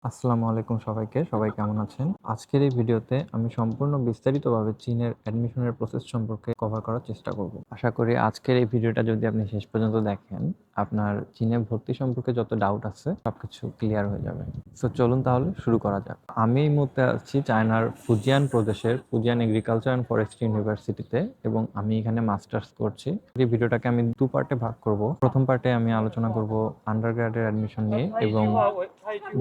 আসসালামু আলাইকুম সবাইকে। সবাই কেমন আছেন? আজকের এই ভিডিওতে আমি সম্পূর্ণ বিস্তারিতভাবে চীনের অ্যাডমিশনের প্রসেস সম্পর্কে কভার করার চেষ্টা করব। আশা করি আজকের এই ভিডিওটা যদি আপনি শেষ পর্যন্ত দেখেন, আপনার চীনে ভর্তি সম্পর্কে যত ডাউট আছে সবকিছু ক্লিয়ার হয়ে যাবে। সো চলুন তাহলে শুরু করা যাক। আমি এই মুহূর্তে আছি চায়নার ফুজিয়ান প্রদেশের ফুজিয়ান এগ্রিকালচার অ্যান্ড ফরেস্ট্রি ইউনিভার্সিটিতে এবং আমি এখানে মাস্টার্স করছি। এই ভিডিওটাকে আমি ২ পার্টে ভাগ করব। প্রথম পার্টে আমি আলোচনা করব আন্ডারগ্রেডের অ্যাডমিশন নিয়ে এবং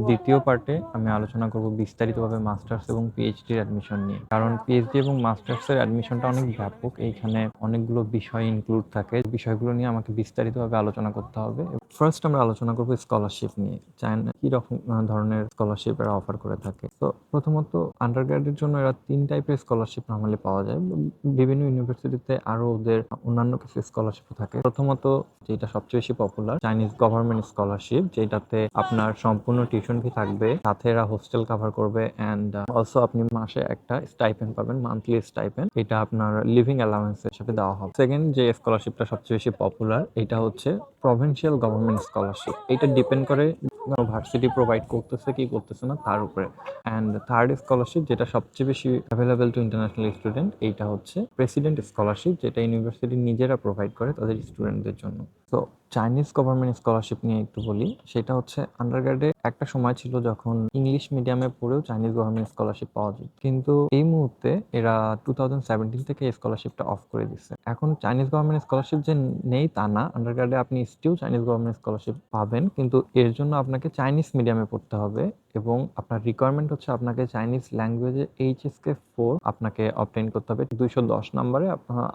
দ্বিতীয় পার্টে আমি আলোচনা করব বিস্তারিতভাবে মাস্টার্স এবং পিএইচডির অ্যাডমিশন নিয়ে। কারণ পিএইচডি এবং মাস্টার্সের অ্যাডমিশনটা অনেক ব্যাপক। এইখানে অনেকগুলো বিষয় ইনক্লুড থাকে। বিষয়গুলো নিয়ে আমাকে বিস্তারিতভাবে আলোচনা করতে হবে। ফার্স্ট আমরা আলোচনা করব স্কলারশিপ নিয়ে। চায়না কি রকম ধরনের স্কলারশিপ এরা অফার করে থাকে। তো প্রথমত আন্ডারগ্রেডের জন্য এরা ৩ টাইপের স্কলারশিপ নরমালি পাওয়া যায়। বিভিন্ন ইউনিভার্সিটিতে আরো ওদের অন্যান্য কিছু স্কলারশিপ থাকে। প্রথমত যেটা সবচেয়ে বেশি পপুলার চাইনিজ গভর্নমেন্ট স্কলারশিপ, যেটাতে আপনার সম্পূর্ণ টিউশন ফি থাকবে, সাথে এরা হোস্টেল কভার করবে অ্যান্ড অলসো আপনি মাসে একটা স্টাইপেন্ড পাবেন, মান্থলি স্টাইপেন্ড। এটা আপনার লিভিং অ্যালাউন্স হিসেবে দেওয়া হবে। সেকেন্ড যে স্কলারশিপটা সবচেয়ে বেশি পপুলার এটা হচ্ছে প্রভিন্সিয়াল গভর্নমেন্ট স্কলারশিপ। এটা ডিপেন্ড করে ভার্সিটি প্রোভাইড করতেছে কি করতেছে না তার উপরে। অ্যান্ড থার্ড স্কলারশিপ যেটা সবচেয়ে বেশি অ্যাভেলেবেল টু ইন্টারন্যাশনাল স্টুডেন্ট, এইটা হচ্ছে প্রেসিডেন্ট স্কলারশিপ, যেটা ইউনিভার্সিটি নিজেরা প্রোভাইড করে তাদের স্টুডেন্টদের জন্য। তো চাইনিজ গভর্নমেন্ট স্কলারশিপ নিয়ে একটু বলি। সেটা হচ্ছে আন্ডারগ্রেডে একটা সময় ছিল যখন ইংলিশ মিডিয়ামে পড়েও চাইনিজ গভর্নমেন্ট স্কলারশিপ পাওয়া যেত, কিন্তু এই মুহূর্তে এরা 2017 থেকে এই স্কলারশিপটা অফ করে দিচ্ছে। এখন চাইনিজ গভর্নমেন্ট স্কলারশিপ যে নেই তা না, আন্ডারগ্রেডে আপনি স্টিল চাইনিজ গভর্নমেন্ট স্কলারশিপ পাবেন, কিন্তু এর জন্য আপনাকে চাইনিজ মিডিয়ামে পড়তে হবে এবং আপনার রিকোয়ারমেন্ট হচ্ছে আপনাকে চাইনিজ ল্যাঙ্গুয়েজে HSK 4 আপনাকে অবটেইন করতে হবে। 210 নম্বরে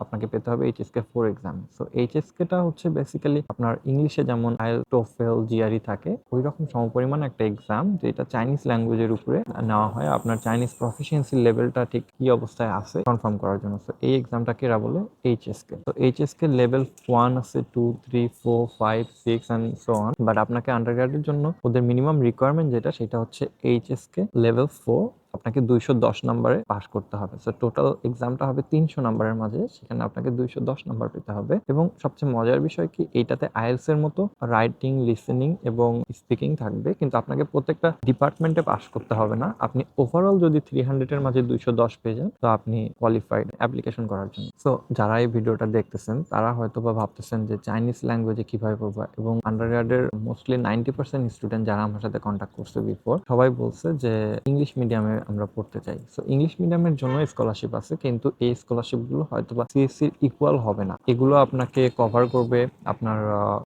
আপনাকে পেতে হবে HSK 4 এক্সাম। সো HSK-টা হচ্ছে বেসিক্যালি আপনার ইংলিশে যেমন আইএলটিএস, টোফেল, জিআরই থাকে, ওই রকম সমপরিমাণ একটা এক্সাম যেটা চাইনিজ ল্যাঙ্গুয়েজের উপরে নেওয়া হয় আপনার চাইনিজ প্রফিসিয়েন্সি লেভেলটা ঠিক কি অবস্থায় আছে কনফার্ম করার জন্য। সো এই এক্সামটাকে এরা বলে HSK। তো HSK লেভেল 1 আছে, 2, 3, 4, 5, 6 অ্যান্ড সো অন। বাট আপনাকে আন্ডারগ্রেডের জন্য ওদের মিনিমাম রিকোয়ারমেন্ট যেটা সেটা হচ্ছে HSK লেভেল 4 আপনাকে 210 নম্বরে পাস করতে হবে। সো টোটাল এক্সামটা হবে 300 নম্বরের মাঝে, সেখানে আপনাকে 210 নম্বর পেতে হবে। এবং সবচেয়ে মজার বিষয় কি, এইটাতে আইএলটিএস এর মতো রাইটিং, লিসেনিং এবং স্পিকিং থাকবে, কিন্তু আপনাকে প্রত্যেকটা ডিপার্টমেন্টে পাস করতে হবে না। আপনি ওভারঅল যদি 300 এর মাঝে 210 পেয়ে যান তো আপনি কোয়ালিফাইড অ্যাপ্লিকেশন করার জন্য। সো যারা এই ভিডিওটা দেখতেছেন তারা হয়তো বা ভাবতেছেন যে চাইনিজ ল্যাঙ্গুয়েজে কিভাবে পড়বো, এবং আন্ডারগ্রেডের মোস্টলি 90% স্টুডেন্ট যারা আমার সাথে কন্ট্যাক্ট করছে বিফোর, সবাই বলছে যে ইংলিশ মিডিয়ামে আমরা পড়তে চাই। সো ইংলিশ মিডিয়ামের জন্য স্কলারশিপ আছে, কিন্তু এই স্কলারশিপগুলো হয়তো বা সিএসসির ইকুয়াল হবে না। এগুলো আপনাকে কভার করবে আপনার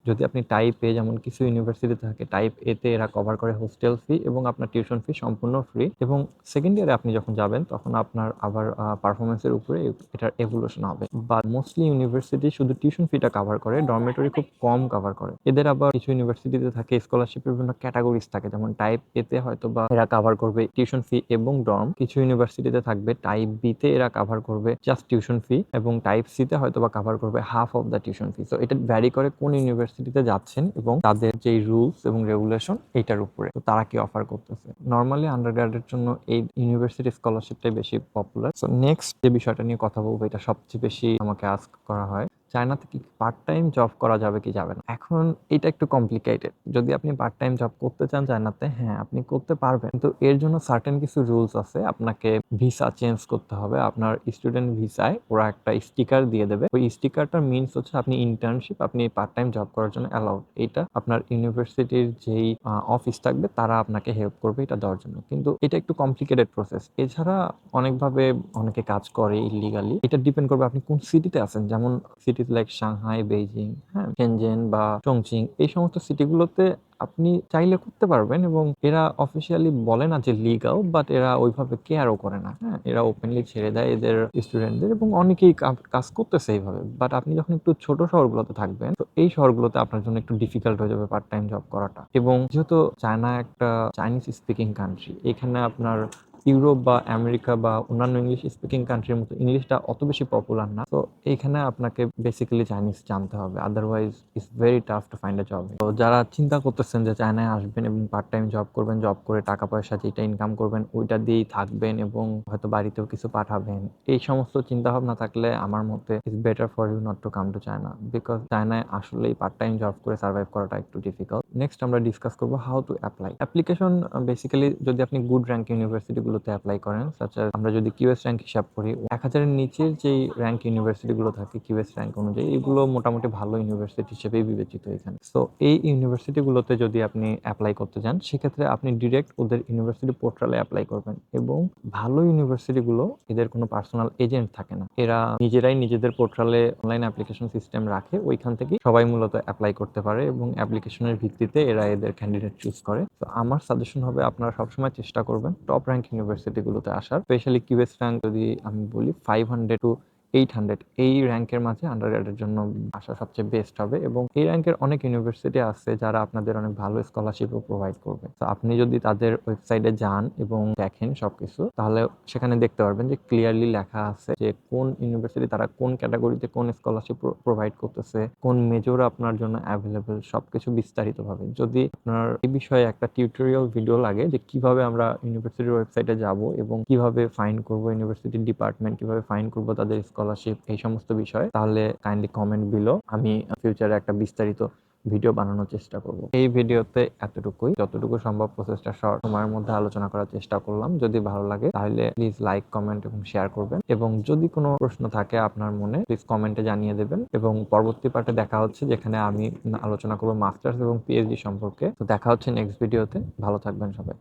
যদি আপনি টাইপ এ, যেমন কিছু ইউনিভার্সিটি থাকে টাইপ এ তে, এরা কভার করে হোস্টেল ফি এবং আপনার টিউশন ফি সম্পূর্ণ ফ্রি। এবং সেকেন্ড ইয়ারে আপনি যখন যাবেন তখন আপনার আবার পারফরমেন্সের উপরে এটার এভলিউশন হবে। বা মোস্টলি ইউনিভার্সিটি শুধু টিউশন ফিটা কভার করে, ডরমেটরি খুব কম কভার করে। এদের আবার কিছু ইউনিভার্সিটিতে থাকে স্কলারশিপের বিভিন্ন ক্যাটাগরিজ থাকে, যেমন টাইপ এ তে হয়তো বা এরা কভার করবে টিউশন ফি এবং ডর্ম। কিছু ইউনিভার্সিটিতে থাকবে টাইপ বি তে এরা কভার করবে জাস্ট টিউশন ফি, এবং টাইপ সি তে হয়তো বা কভার করবে half of the tuition fee. তো এটা ভ্যারি করে কোন ইউনিভার্সিটিতে যাচ্ছেন এবং তাদের যে রুলস এবং রেগুলেশন এটার উপরে, তো তারা কি অফার করতেছে। নর্মালি আন্ডারগ্রেডের জন্য এই ইউনিভার্সিটি স্কলারশিপটাই বেশি পপুলার। সো নেক্সট যে বিষয়টা নিয়ে কথা বলবো, এটা সবচেয়ে বেশি আমাকে আস্ক করা হয়, চায়নাতে কি পার্ট টাইম জব করা যাবে কি যাবে না। এখন এটা একটু কমপ্লিকেটেড। যদি আপনি পার্ট টাইম জব করতে চান চায়নাতে, হ্যাঁ আপনি করতে পারবেন, কিন্তু এর জন্য সার্টেন কিছু রুলস আছে। আপনাকে ভিসা চেঞ্জ করতে হবে। আপনার স্টুডেন্ট ভিসায় ওরা একটা স্টিকার দিয়ে দেবে, ওই স্টিকারটার মিনস হচ্ছে আপনি ইন্টার্নশিপ, আপনি পার্ট টাইম জব করার জন্য অ্যালাউড। এটা আপনার ইউনিভার্সিটির যেই অফিস থাকবে তারা আপনাকে হেল্প করবে এটা দেওয়ার জন্য, কিন্তু এটা একটু কমপ্লিকেটেড প্রসেস। এছাড়া অনেকভাবে অনেকে কাজ করে ইলিগালি। এটা ডিপেন্ড করবে আপনি কোন সিটিতে আছেন। যেমন সিটি লাইক সাংহাই, বেইজিং, হ্যাঁ, শেনজেন বা চংচিং, এই সমস্ত সিটিগুলোতে আপনি চাইলে করতে পারবেন এবং এরা অফিসিয়ালি বলে না যে লিগাল, বাট এরা ওইভাবে কেয়ারও করে না। হ্যাঁ, এরা ওপেনলি ছেড়ে দেয় এদের স্টুডেন্টদের এবং অনেকেই কাজ করতেছে এইভাবে। বাট আপনি যখন একটু ছোট শহরগুলোতে থাকবেন, তো এই শহরগুলোতে আপনার জন্য একটু ডিফিকাল্ট হয়ে যাবে পার্ট টাইম জব করাটা। এবং যেহেতু চায়না একটা চাইনিজ স্পিকিং কান্ট্রি, এখানে আপনার ইউরোপ বা আমেরিকা বা অন্যান্য ইংলিশ স্পিকিং কান্ট্রির মতো ইংলিশটা অত বেশি পপুলার না। তো এইখানে আপনাকে বেসিক্যালি চাইনিজ জানতে হবে, otherwise it's very tough to find a job. তো যারা চিন্তা করতেছেন যে চায়নায় আসবেন এবং পার্ট টাইম জব করবেন, জব করে টাকা পয়সা যেটা ইনকাম করবেন ওইটা দিয়েই থাকবেন এবং হয়তো বাড়িতেও কিছু পাঠাবেন, এই সমস্ত চিন্তা ভাবনা থাকলে আমার মতে it's better for you not to come to China, because চায়নায় আসলেই পার্ট টাইম জব করে সার্ভাইভ করাটা একটু ডিফিকাল্ট। নেক্সট আমরা ডিসকাস করবো how to apply. Application basically যদি আপনি গুড র্যাঙ্ক ইউনিভার্সিটিগুলোতে অ্যাপ্লাই করেন, সাচ আমরা যদি কিউএস র্যাঙ্ক হিসাব করি 1000-এর নিচের যেই র্যাঙ্ক ইউনিভার্সিটিগুলো থাকে কিউএস র্যাঙ্ক অনুযায়ী, এগুলো মোটামুটি ভালো ইউনিভার্সিটি হিসেবেই বিবেচিত এখানে। সো এই ইউনিভার্সিটিগুলোতে যদি আপনি অ্যাপ্লাই করতে যান, সেক্ষেত্রে আপনি ডিরেক্ট ওদের ইউনিভার্সিটি পোর্টালে অ্যাপ্লাই করবেন। এবং ভালো ইউনিভার্সিটিগুলো এদের কোনো পার্সোনাল এজেন্ট থাকে না, এরা নিজেরাই নিজেদের পোর্টালে অনলাইন অ্যাপ্লিকেশন সিস্টেম রাখে, ওইখান থেকে সবাই মূলত অ্যাপ্লাই করতে পারে এবং অ্যাপ্লিকেশনের ভিত্তিতে এরা এদের ক্যান্ডিডেট চুজ করে। তো আমার সাজেশন হবে আপনারা সবসময় চেষ্টা করবেন টপ র্যাঙ্ক ইউনিভার্সিটিগুলোতে আসার। স্পেশালি কিউএস র্যাঙ্ক যদি আমি বলি 500 টু 800, এই র্যাঙ্কের মাঝে আন্ডারগ্রেডের জন্য আসা সবচেয়ে বেস্ট হবে। এবং এই র্যাঙ্কের অনেক ইউনিভার্সিটি আছে যারা আপনাদের অনেক ভালো স্কলারশিপও প্রোভাইড করবে। তো আপনি যদি তাদের ওয়েবসাইটে যান এবং দেখেন সবকিছু, তাহলে সেখানে দেখতে পারবেন যে ক্লিয়ারলি লেখা আছে যে কোন ইউনিভার্সিটি তারা কোন ক্যাটাগরিতে কোন স্কলারশিপ প্রোভাইড করতেছে, কোন মেজর আপনার জন্য অ্যাভেলেবেল, সবকিছু বিস্তারিতভাবে। যদি আপনার এই বিষয়ে একটা টিউটোরিয়াল ভিডিও লাগে যে কিভাবে আমরা ইউনিভার্সিটির ওয়েবসাইটে যাব এবং কিভাবে ফাইন্ড করব ইউনিভার্সিটির ডিপার্টমেন্ট, কিভাবে ফাইন্ড করব তাদের স্কলারশিপ, এই সমস্ত বিষয়, তাহলে কাইন্ডলি কমেন্ট বিলো, আমি ফিউচারে একটা বিস্তারিত ভিডিও বানানোর চেষ্টা করব। এই ভিডিওতে এতটুকুই, যতটুকু সম্ভব প্রসেসটা শর্ট সময়ের মধ্যে আলোচনা করার চেষ্টা করলাম। যদি ভালো লাগে তাহলে প্লিজ লাইক, কমেন্ট এবং শেয়ার করবেন। এবং যদি কোনো প্রশ্ন থাকে আপনার মনে, প্লিজ কমেন্টে জানিয়ে দেবেন। এবং পরবর্তী পার্টে দেখা হচ্ছে, যেখানে আমি আলোচনা করব মাস্টার্স এবং পিএইচডি সম্পর্কে। তো দেখা হচ্ছে নেক্সট ভিডিওতে। ভালো থাকবেন সবাই।